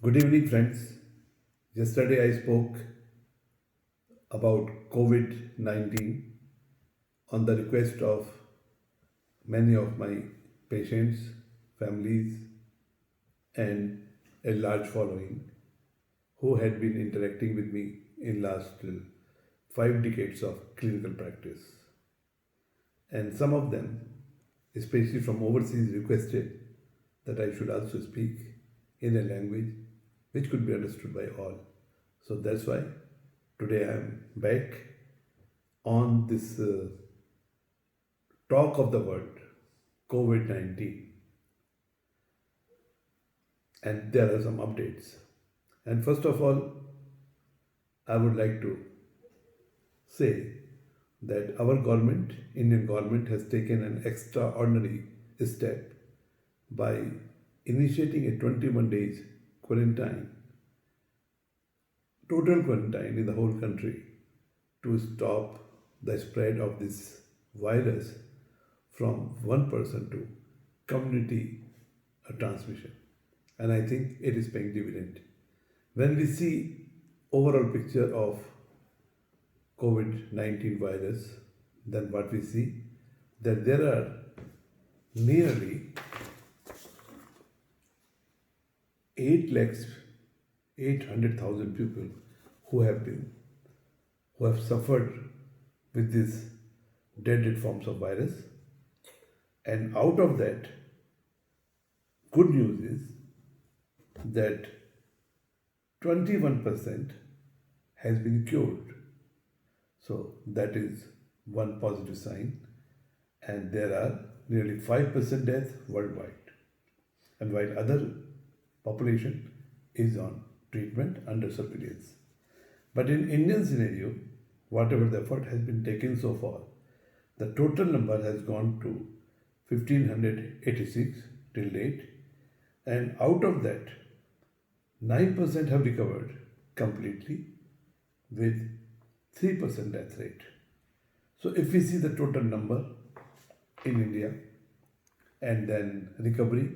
Good evening, friends. Yesterday I spoke about COVID 19 on the request of many of my patients, families, and a large following who had been interacting with me in last 5 decades of clinical practice. And some of them, especially from overseas, requested that I should also speak in a language which could be understood by all. So that's why today I am back on this talk of the world, COVID 19, and there are some updates. And first of all, I would like to say that our government, Indian government, has taken an extraordinary step by initiating a 21 days quarantine, total quarantine in the whole country to stop the spread of this virus from one person to community transmission. And I think it is paying dividend. When we see overall picture of COVID-19 virus, then what we see that there are nearly 8 lakhs 800,000 people who have suffered with these deadly forms of virus, and out of that, good news is that 21% has been cured. So that is one positive sign, and there are nearly 5% death worldwide, and while other population is on treatment under surveillance. But in Indian scenario, whatever the effort has been taken so far, the total number has gone to 1586 till date, and out of that, 9% have recovered completely with 3% death rate. So if we see the total number in India and then recovery,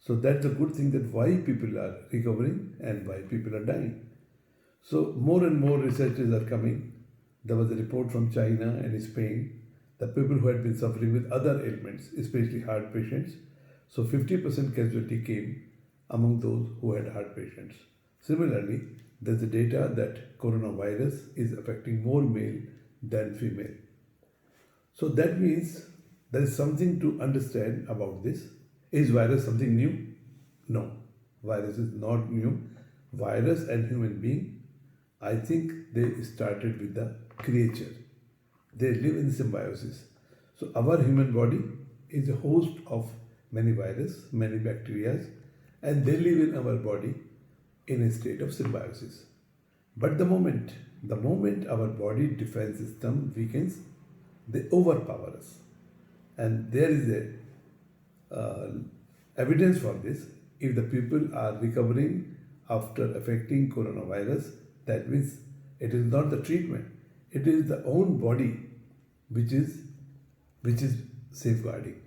so that's a good thing, that why people are recovering and why people are dying. So more and more researches are coming. There was a report from China and Spain, the people who had been suffering with other ailments, especially heart patients. So 50% casualty came among those who had heart patients. Similarly, there's a data that coronavirus is affecting more male than female. So that means there is something to understand about this. Is virus something new? No, virus is not new. Virus and human being, I think they started with the creature. They live in symbiosis. So our human body is a host of many viruses, many bacteria, and they live in our body in a state of symbiosis. But the moment our body defense system weakens, they overpower us. And there is a evidence for this. If the people are recovering after affecting coronavirus, that means it is not the treatment, it is the own body which is safeguarding.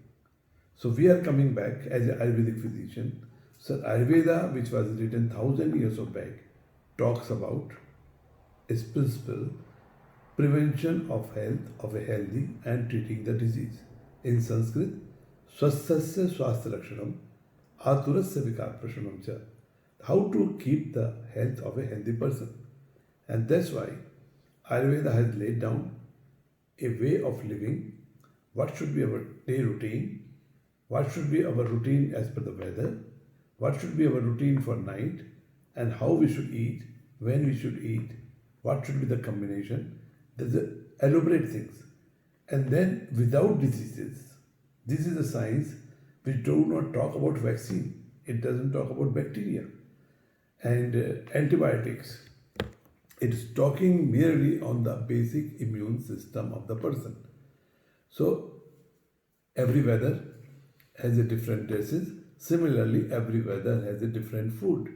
So we are coming back as an Ayurvedic physician. So Ayurveda, which was written 1,000 years back, talks about its principle, prevention of health of a healthy and treating the disease. In Sanskrit, swasthasya swasthya lakshanam aturasya vikar prashanam cha. How to keep the health of a healthy person. And that's why Ayurveda has laid down a way of living, what should be our day routine, what should be our routine as per the weather, what should be our routine for night, and how we should eat, when we should eat, what should be the combination. There's elaborate things. And then without diseases, this is a science which do not talk about vaccine. It doesn't talk about bacteria and antibiotics. It's talking merely on the basic immune system of the person. So every weather has a different dresses. Similarly, every weather has a different food,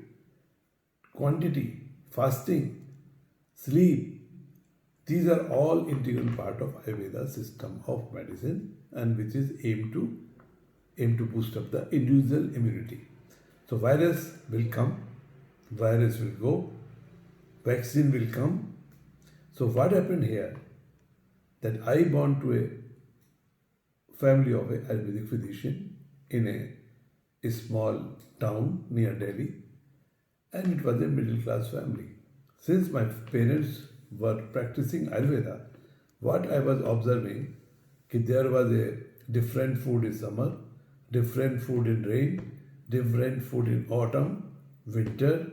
quantity, fasting, sleep. These are all integral part of Ayurveda system of medicine, and which is aimed to boost up the individual immunity. So virus will come virus will go, vaccine will come. So what happened here? That I born to a family of a Ayurvedic physician in a small town near Delhi, and it was a middle class family. Since my parents were practicing Ayurveda, what I was observing that there was a different food in summer, different food in rain, different food in autumn, winter,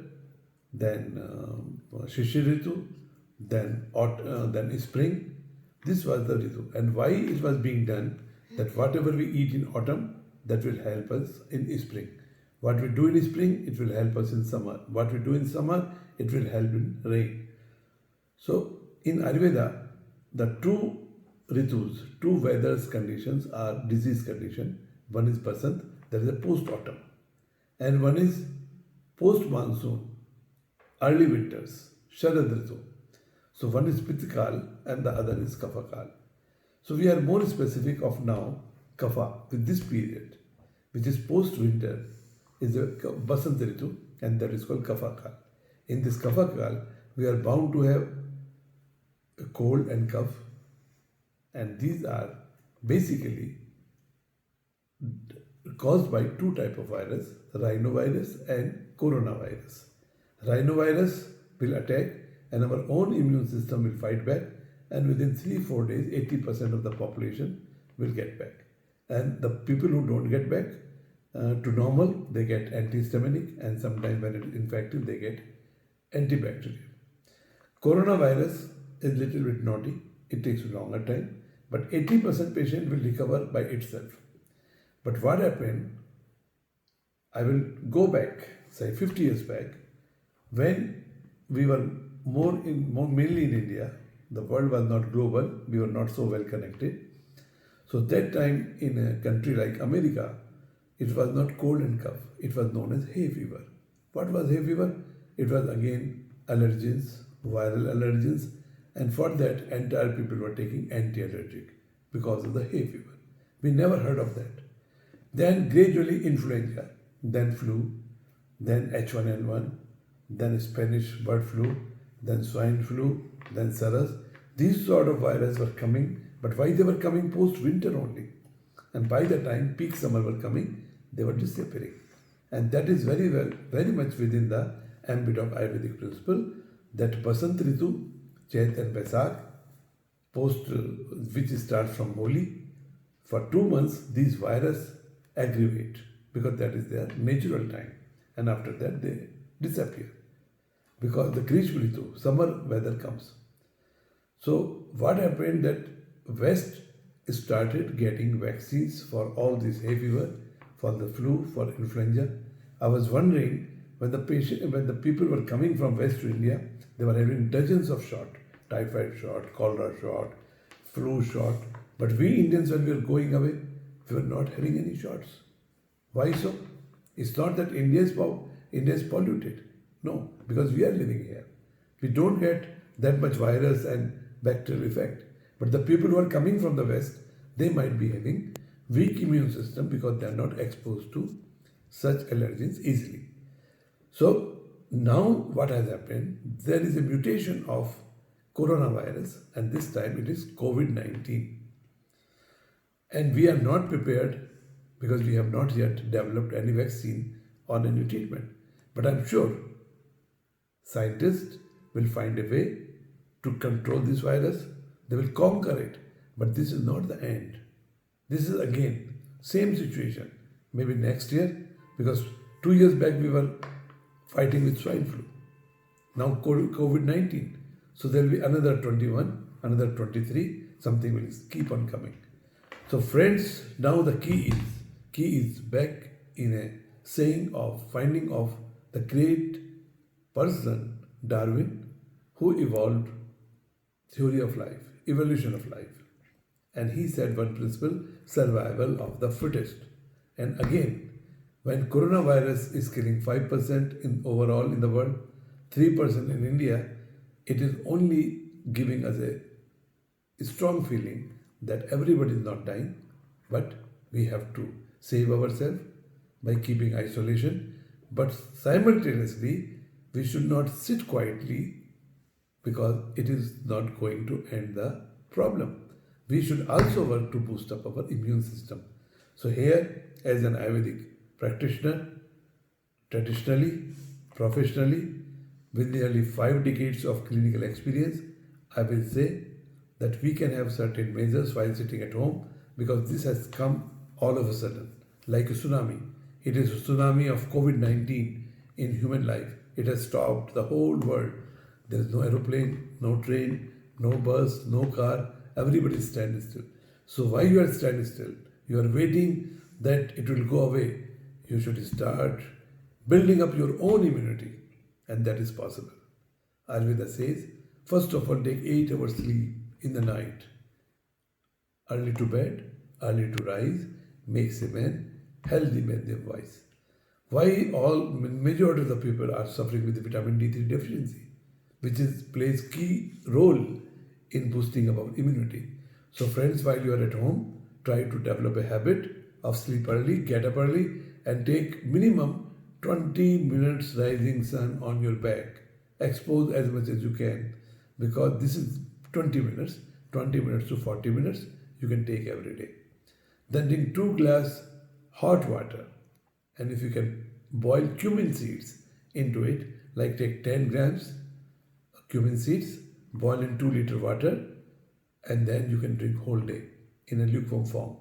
then Shishir Ritu, then spring. This was the Ritu. And why it was being done, that whatever we eat in autumn, that will help us in spring. What we do in spring, it will help us in summer. What we do in summer, it will help in rain. So in Ayurveda, the two Ritus, two weather's conditions are disease condition. One is Basant, that is a post-autumn. And one is post-monsoon, early winters, Sharad Ritu. So one is Pitkal and the other is Kafakal. So we are more specific of now Kapha with this period, which is post-winter, is a Basant Ritu, and that is called Kafakal. In this Kafakal, we are bound to have a cold and cough, and these are basically caused by two types of virus, rhinovirus and coronavirus. Rhinovirus will attack and our own immune system will fight back, and within 3-4 days 80% of the population will get back. And the people who don't get back to normal, they get antihistaminic, and sometimes when it is infected they get antibacterial. Coronavirus is little bit naughty, it takes a longer time, but 80% patient will recover by itself. But what happened, I will go back, say 50 years back, when we were more mainly in India, the world was not global, we were not so well connected. So that time in a country like America, it was not cold and cough, it was known as hay fever. What was hay fever? It was again allergens, viral allergens, and for that entire people were taking anti-allergic because of the hay fever. We never heard of that. Then gradually influenza, then flu, then H1N1, then Spanish bird flu, then swine flu, then SARS. These sort of viruses were coming, but why they were coming post-winter only? And by the time peak summer were coming, they were disappearing. And that is very much within the ambit of Ayurvedic principle, that Basant Ritu, Chait and Baisakh, which starts from Holi, for 2 months these viruses aggravate because that is their natural time, and after that they disappear because the Grishma Ritu, summer weather comes. So what happened, that West started getting vaccines for all this hay fever, for the flu, for influenza. I was wondering, when the people were coming from West to India, they were having dozens of shots, typhoid shot, cholera shot, flu shot. But we Indians, when we were going away, we were not having any shots. Why so? It's not that India is polluted. No, because we are living here. We don't get that much virus and bacterial effect. But the people who are coming from the West, they might be having weak immune system because they are not exposed to such allergens easily. So now what has happened, there is a mutation of coronavirus, and this time it is COVID-19. And we are not prepared because we have not yet developed any vaccine or any treatment. But I'm sure scientists will find a way to control this virus. They will conquer it. But this is not the end. This is again same situation. Maybe next year, because 2 years back we were fighting with swine flu. Now COVID-19. So there will be another 21, another 23, something will keep on coming. So friends, now the key is back in a saying of finding of the great person, Darwin, who evolved theory of life, evolution of life. And he said one principle, survival of the fittest. And again, when coronavirus is killing 5% in overall in the world, 3% in India, it is only giving us a strong feeling that everybody is not dying, but we have to save ourselves by keeping isolation. But simultaneously, we should not sit quietly because it is not going to end the problem. We should also work to boost up our immune system. So here, as an Ayurvedic practitioner, traditionally, professionally, with nearly 5 decades of clinical experience, I will say that we can have certain measures while sitting at home because this has come all of a sudden, like a tsunami. It is a tsunami of COVID-19 in human life. It has stopped the whole world. There is no aeroplane, no train, no bus, no car. Everybody is standing still. So why you are standing still? You are waiting that it will go away. You should start building up your own immunity, and that is possible. Ayurveda says, first of all, take 8 hours sleep in the night. Early to bed, early to rise, makes a man healthy, make them wise. Why majority of the people are suffering with the vitamin D3 deficiency, which plays key role in boosting our immunity. So friends, while you are at home, try to develop a habit of sleep early, get up early, and take minimum 20 minutes rising sun on your back. Expose as much as you can because this is 20 minutes to 40 minutes you can take every day. Then drink 2 glasses hot water, and if you can boil cumin seeds into it, like take 10 grams cumin seeds, boil in 2 liter water, and then you can drink whole day in a lukewarm form.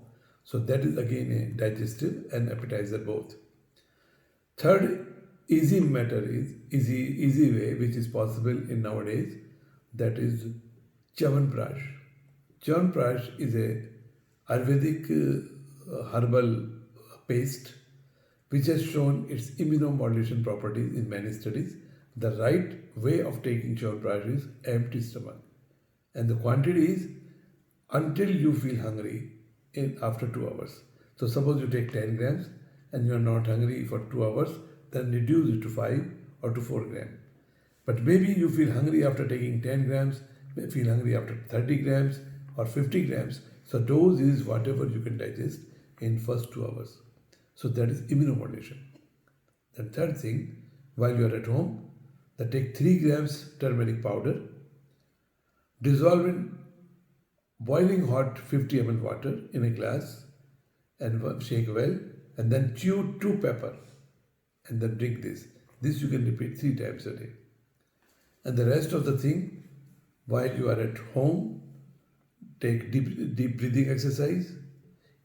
So that is again a digestive and appetizer both. Third easy matter is easy way which is possible in nowadays, that is Chyawanprash. Chyawanprash is a Ayurvedic herbal paste which has shown its immunomodulation properties in many studies. The right way of taking Chyawanprash is empty stomach, and the quantity is until you feel hungry after 2 hours. So suppose you take 10 grams and you are not hungry for 2 hours, then reduce it to 5 or to 4 grams. But maybe you feel hungry after taking 10 grams, may feel hungry after 30 grams or 50 grams. So dose is whatever you can digest in first 2 hours. So that is immunomodulation. The third thing, while you are at home, take 3 grams turmeric powder, dissolve in boiling hot 50 ml water in a glass and shake well, and then chew 2 pepper and then drink this. This you can repeat 3 times a day. And the rest of the thing, while you are at home, take deep breathing exercise,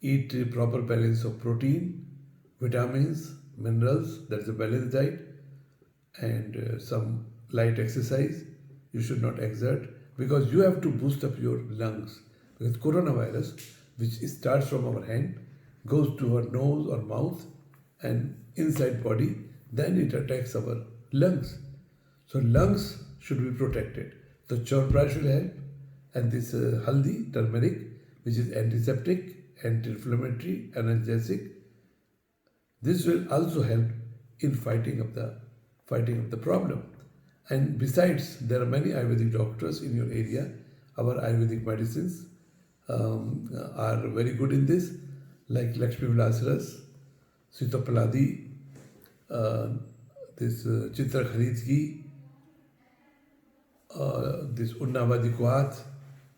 eat a proper balance of protein, vitamins, minerals, that's a balanced diet, and some light exercise. You should not exert because you have to boost up your lungs, because coronavirus, which starts from our hand, goes to our nose or mouth and inside body, then it attacks our lungs. So lungs should be protected. So Chyawanprash will help, and this haldi, turmeric, which is antiseptic, anti-inflammatory, analgesic, this will also help in fighting of the problem. And besides, there are many Ayurvedic doctors in your area. Our Ayurvedic medicines are very good in this, like Lakshmi Vilasras, Sitapaladi, this Chitra Kharidki, this Unnavadi Kuat.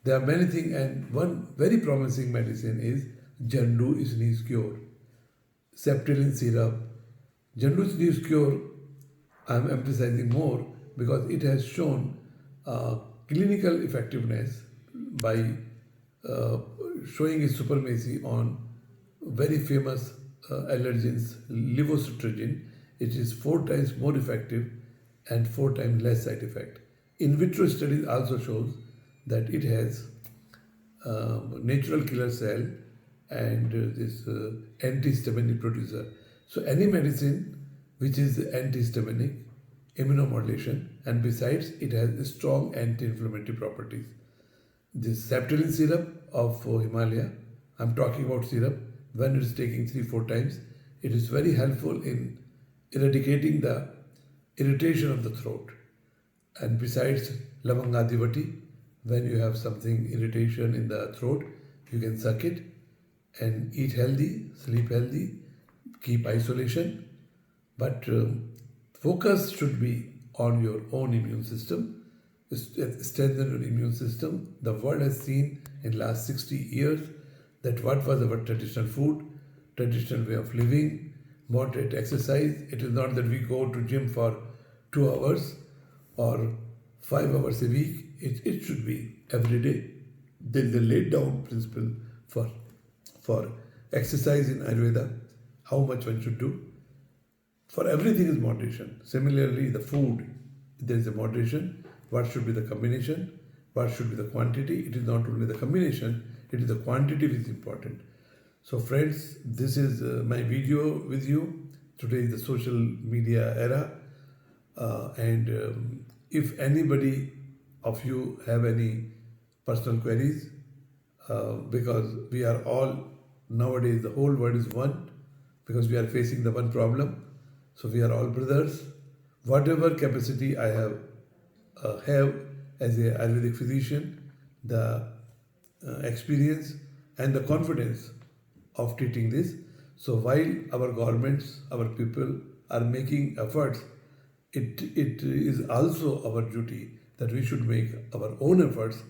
There are many things, and one very promising medicine is Jandu Sneeze Cure, Septilin syrup. Jandu Sneeze Cure, I am emphasizing more because it has shown clinical effectiveness by showing its supremacy on very famous allergens, levocetirizine. It is 4 times more effective and 4 times less side effect. In vitro studies also shows that it has natural killer cell and this antihistaminic producer. So any medicine which is antihistaminic, immunomodulation, and besides it has strong anti-inflammatory properties. This Septilin syrup of Himalaya, I'm talking about syrup, when it is taking 3-4 times, it is very helpful in eradicating the irritation of the throat. And besides Lavangadivati, when you have something irritation in the throat, you can suck it and eat healthy, sleep healthy, keep isolation. But focus should be on your own immune system, strengthen your immune system. The world has seen in last 60 years that what was our traditional food, traditional way of living, moderate exercise. It is not that we go to gym for 2 hours or 5 hours a week. It should be every day. There is a laid down principle for exercise in Ayurveda, how much one should do. For everything is moderation. Similarly, the food, there is a moderation. What should be the combination? What should be the quantity? It is not only the combination, it is the quantity which is important. So friends, this is my video with you. Today is the social media era. If anybody of you have any personal queries, because we are all, nowadays the whole world is one, because we are facing the one problem. So we are all brothers. Whatever capacity I have as a Ayurvedic physician, the experience and the confidence of treating this. So while our governments, our people are making efforts, it is also our duty that we should make our own efforts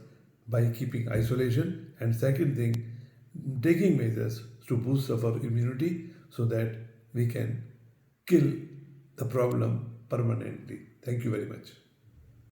by keeping isolation, and second thing, taking measures to boost our immunity so that we can kill the problem permanently. Thank you very much.